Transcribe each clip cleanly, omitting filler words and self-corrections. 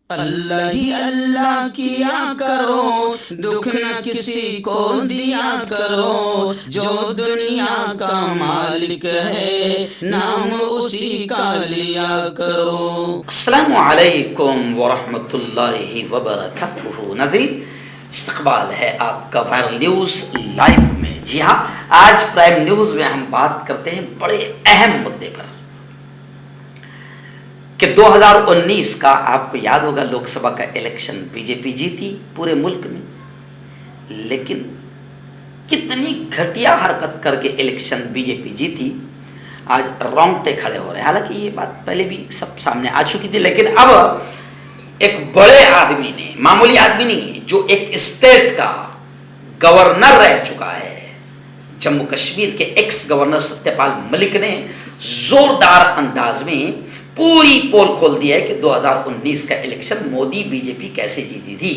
अल्लाह ही अल्लाह किया करो, दुख न किसी को दिया करो, जो दुनिया का मालिक है नाम उसी का लिया करो। अस्सलामु अलैकुम वरहमतुल्लाहि वबरकातुहू। नाज़रीन, इस्तक़बाल है आपका वायरल न्यूज़ लाइव में। जी हाँ, आज प्राइम न्यूज़ में हम बात करते हैं बड़े अहम मुद्दे पर कि 2019 का आपको याद होगा लोकसभा का इलेक्शन बीजेपी जीती पूरे मुल्क में, लेकिन कितनी घटिया हरकत करके इलेक्शन बीजेपी जीती, आज रोंगटे खड़े हो रहे हैं। हालांकि ये बात पहले भी सब सामने आ चुकी थी, लेकिन अब एक बड़े आदमी ने, मामूली आदमी नहीं, जो एक स्टेट का गवर्नर रह चुका है, जम्मू कश्मीर के एक्स गवर्नर सत्यपाल मलिक ने जोरदार अंदाज में पूरी पोल खोल दिया है कि 2019 का इलेक्शन मोदी बीजेपी कैसे जीती थी।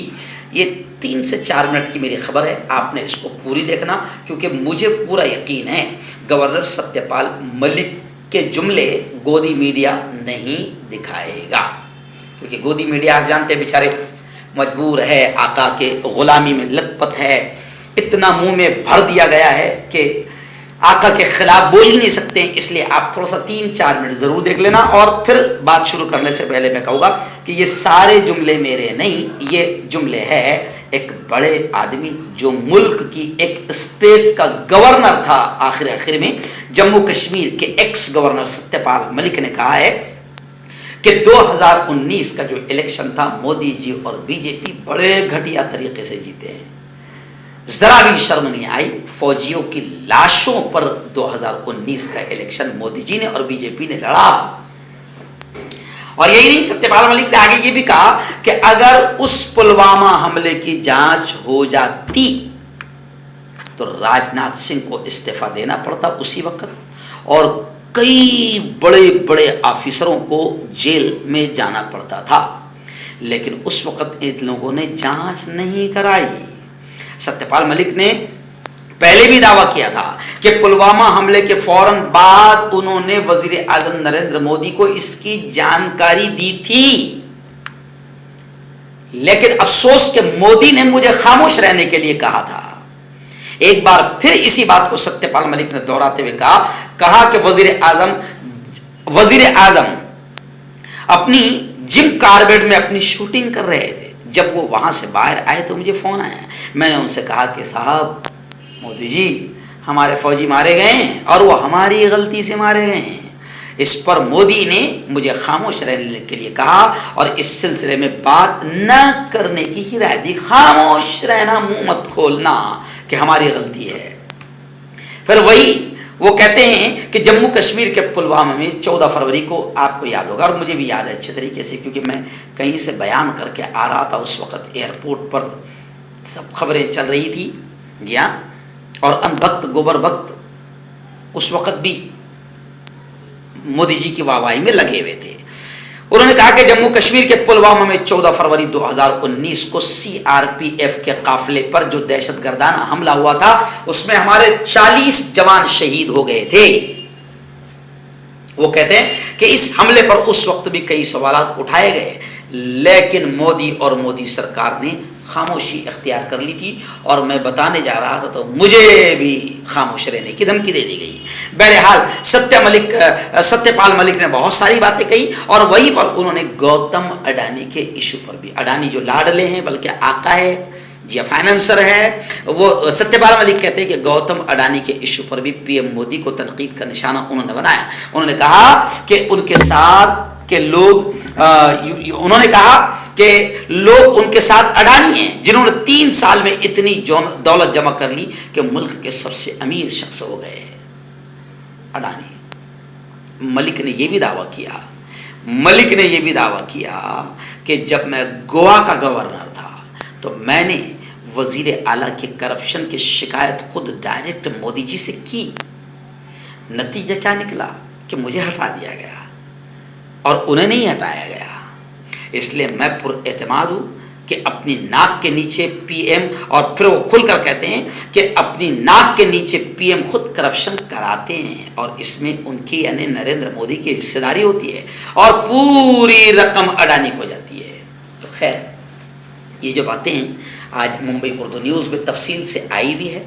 ये 3 से 4 मिनट की मेरी खबर है, आपने इसको पूरी देखना, क्योंकि मुझे पूरा यकीन है गवर्नर सत्यपाल मलिक के जुमले गोदी मीडिया नहीं दिखाएगा, क्योंकि गोदी मीडिया आप जानते हैं बेचारे मजबूर है, आका के गुलामी में लथपथ है, इतना मुंह में भर दिया गया है कि आका के खिलाफ बोल ही नहीं सकते हैं। इसलिए आप थोड़ा सा 3-4 मिनट जरूर देख लेना, और फिर बात शुरू करने से पहले मैं कहूँगा कि ये सारे जुमले मेरे नहीं, ये जुमले है एक बड़े आदमी जो मुल्क की एक स्टेट का गवर्नर था। आखिर में जम्मू कश्मीर के एक्स गवर्नर सत्यपाल मलिक ने कहा है कि 2019 का जो इलेक्शन था मोदी जी और बीजेपी बड़े घटिया तरीके से जीते हैं। जरा भी शर्म नहीं आई, फौजियों की लाशों पर 2019 का इलेक्शन मोदी जी ने और बीजेपी ने लड़ा। और यही नहीं, सत्यपाल मलिक ने आगे ये भी कहा कि अगर उस पुलवामा हमले की जांच हो जाती तो राजनाथ सिंह को इस्तीफा देना पड़ता उसी वक्त, और कई बड़े बड़े ऑफिसरों को जेल में जाना पड़ता था, लेकिन उस वक्त इन लोगों ने जांच नहीं कराई। सत्यपाल मलिक ने पहले भी दावा किया था कि पुलवामा हमले के फौरन बाद उन्होंने वजीर आजम नरेंद्र मोदी को इसकी जानकारी दी थी, लेकिन अफसोस कि मोदी ने मुझे खामोश रहने के लिए कहा था। एक बार फिर इसी बात को सत्यपाल मलिक ने दोहराते हुए कहा कि वजीर आजम अपनी जिम कार्बेट में अपनी शूटिंग कर रहे थे। जब वो वहाँ से बाहर आए तो मुझे फ़ोन आया, मैंने उनसे कहा कि साहब, मोदी जी, हमारे फौजी मारे गए हैं और वो हमारी गलती से मारे गए हैं। इस पर मोदी ने मुझे खामोश रहने के लिए कहा और इस सिलसिले में बात न करने की हिदायत दी। खामोश रहना, मुंह मत खोलना कि हमारी गलती है। फिर वही वो कहते हैं कि जम्मू कश्मीर के पुलवामा में 14 फरवरी को, आपको याद होगा और मुझे भी याद है अच्छे तरीके से, क्योंकि मैं कहीं से बयान करके आ रहा था उस वक्त, एयरपोर्ट पर सब खबरें चल रही थी। जी हाँ, और अनभक्त गोबर भक्त उस वक्त भी मोदी जी की वाहवाही में लगे हुए थे। उन्होंने कहा कि जम्मू कश्मीर के पुलवामा में 14 फरवरी 2019 को सीआरपीएफ के काफिले पर जो दहशतगर्दाना हमला हुआ था उसमें हमारे 40 जवान शहीद हो गए थे। वो कहते हैं कि इस हमले पर उस वक्त भी कई सवाल उठाए गए, लेकिन मोदी और मोदी सरकार ने खामोशी इख्तियार कर ली थी, और मैं बताने जा रहा था तो मुझे भी खामोश रहने की धमकी दे दी गई। बहरहाल सत्यपाल मलिक ने बहुत सारी बातें कही, और वहीं पर उन्होंने गौतम अडानी के इशू पर भी, अडानी जो लाडले हैं बल्कि आका है जी, फाइनेंसर है, वो सत्यपाल मलिक कहते हैं कि गौतम अडानी के इशू पर भी पीएम मोदी को तनकीद का निशाना उन्होंने बनाया। उन्होंने कहा कि उनके साथ के लोग, उन्होंने कहा कि लोग उनके साथ अडानी हैं जिन्होंने 3 साल में इतनी दौलत जमा कर ली कि मुल्क के सबसे अमीर शख्स हो गए। अडानी। मलिक ने यह भी दावा किया कि जब मैं गोवा का गवर्नर था तो मैंने वजीर आला के करप्शन की शिकायत खुद डायरेक्ट मोदी जी से की। नतीजा क्या निकला कि मुझे हटा दिया गया और उन्हें नहीं हटाया गया। इसलिए मैं पुरएतमाद हूँ कि अपनी नाक के नीचे पीएम, और फिर वो खुलकर कहते हैं कि अपनी नाक के नीचे पीएम खुद करप्शन कराते हैं और इसमें उनकी यानी नरेंद्र मोदी की हिस्सेदारी होती है और पूरी रकम अडानी को जाती है। तो खैर, ये जो बातें हैं आज मुंबई उर्दू न्यूज़ में तफसील से आई हुई है,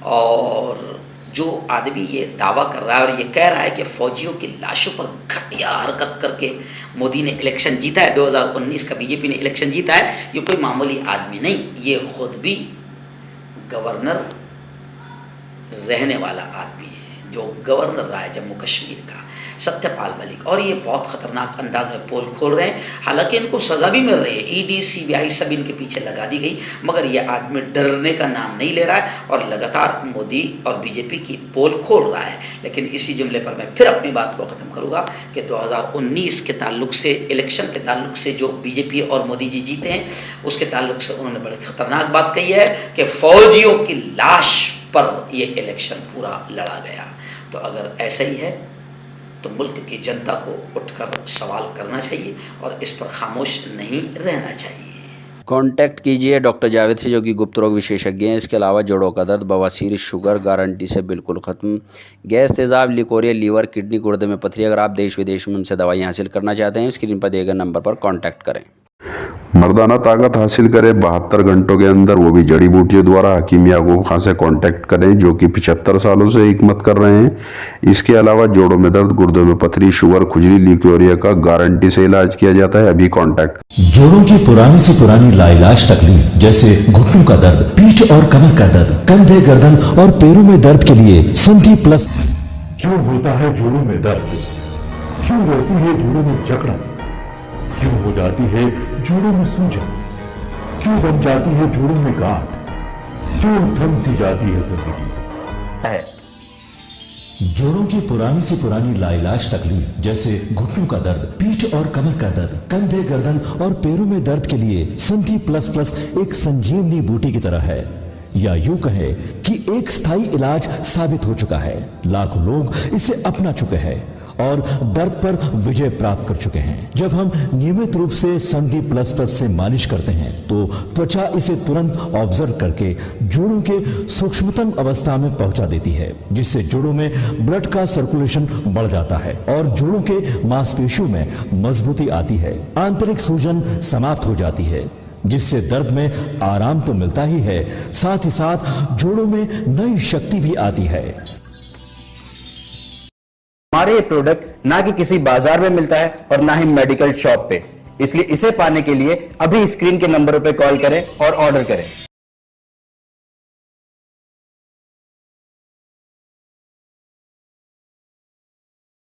और जो आदमी ये दावा कर रहा है और ये कह रहा है कि फ़ौजियों की लाशों पर घटिया हरकत करके मोदी ने इलेक्शन जीता है, 2019 का बीजेपी ने इलेक्शन जीता है, ये कोई मामूली आदमी नहीं, ये खुद भी गवर्नर रहने वाला आदमी है, जो गवर्नर रहा है जम्मू कश्मीर का, सत्यपाल मलिक। और ये बहुत ख़तरनाक अंदाज में पोल खोल रहे हैं। हालांकि इनको सज़ा भी मिल रही है, ईडी सीबीआई सब इनके पीछे लगा दी गई, मगर ये आदमी डरने का नाम नहीं ले रहा है और लगातार मोदी और बीजेपी की पोल खोल रहा है। लेकिन इसी जुमले पर मैं फिर अपनी बात को ख़त्म करूँगा कि 2019 के ताल्लुक से, इलेक्शन के ताल्लुक से जो बीजेपी और मोदी जी जीते हैं, उसके ताल्लुक से उन्होंने बड़ी ख़तरनाक बात कही है कि फ़ौजियों की लाश पर ये इलेक्शन पूरा लड़ा गया। तो अगर ऐसा ही है तो मुल्क की जनता को उठकर सवाल करना चाहिए और इस पर खामोश नहीं रहना चाहिए। कांटेक्ट कीजिए डॉक्टर जावेद से, जो कि गुप्त रोग विशेषज्ञ हैं। इसके अलावा जोड़ों का दर्द, बवासीर, शुगर गारंटी से बिल्कुल ख़त्म, गैस, तेज़ाब, लिकोरिया, लीवर, किडनी, गुर्दे में पथरी। अगर आप देश विदेश में उनसे दवाई हासिल करना चाहते हैं, स्क्रीन पर दिए गए नंबर पर कांटेक्ट करें। मर्दाना ताकत हासिल करें 72 घंटों के अंदर, वो भी जड़ी बूटियों द्वारा। हकीम याकूब खां से कांटेक्ट करें, जो कि 75 सालों से हिकमत कर रहे हैं। इसके अलावा जोड़ों में दर्द, गुर्दों में पथरी, शुगर, खुजली, लिकोरिया का गारंटी से इलाज किया जाता है। अभी कांटेक्ट। जोड़ों की पुरानी से पुरानी लाइलाज तकलीफ, जैसे घुटनों का दर्द, पीठ और कमर का दर्द, कंधे, गर्दन और पैरों में दर्द के लिए संधि प्लस। क्यों होता है जोड़ों में दर्द? क्यों रहती है जोड़ों में जकड़न? क्यों हो जाती है जोड़ों में सूजन? क्यों बन जाती है जोड़ों में गांठ? क्यों थम सी जाती है जिंदगी? जोड़ों की पुरानी से पुरानी लाइलाज तकलीफ, जैसे घुटनों का दर्द, पीठ और कमर का दर्द, कंधे, गर्दन और पैरों में दर्द के लिए संधि प्लस प्लस एक संजीवनी बूटी की तरह है, या यूं कहे कि एक स्थायी इलाज साबित हो चुका है। लाखों लोग इसे अपना चुके हैं और दर्द पर विजय प्राप्त कर चुके हैं। जब हम नियमित रूप से संधि प्लस प्लस से मालिश करते हैं तो त्वचा इसे तुरंत ऑब्जर्व करके जोड़ों के सूक्ष्मतम अवस्था में पहुंचा देती है, जिससे जोड़ों में ब्लड का सर्कुलेशन बढ़ जाता है और जोड़ों के मांसपेशियों में मजबूती आती है। आंतरिक सूजन समाप्त हो जाती है, जिससे दर्द में आराम तो मिलता ही है, साथ ही साथ जोड़ों में नई शक्ति भी आती है। हमारे ये प्रोडक्ट ना कि किसी बाजार में मिलता है और ना ही मेडिकल शॉप पे, इसलिए इसे पाने के लिए अभी स्क्रीन के नंबरों पे कॉल करें और ऑर्डर करें।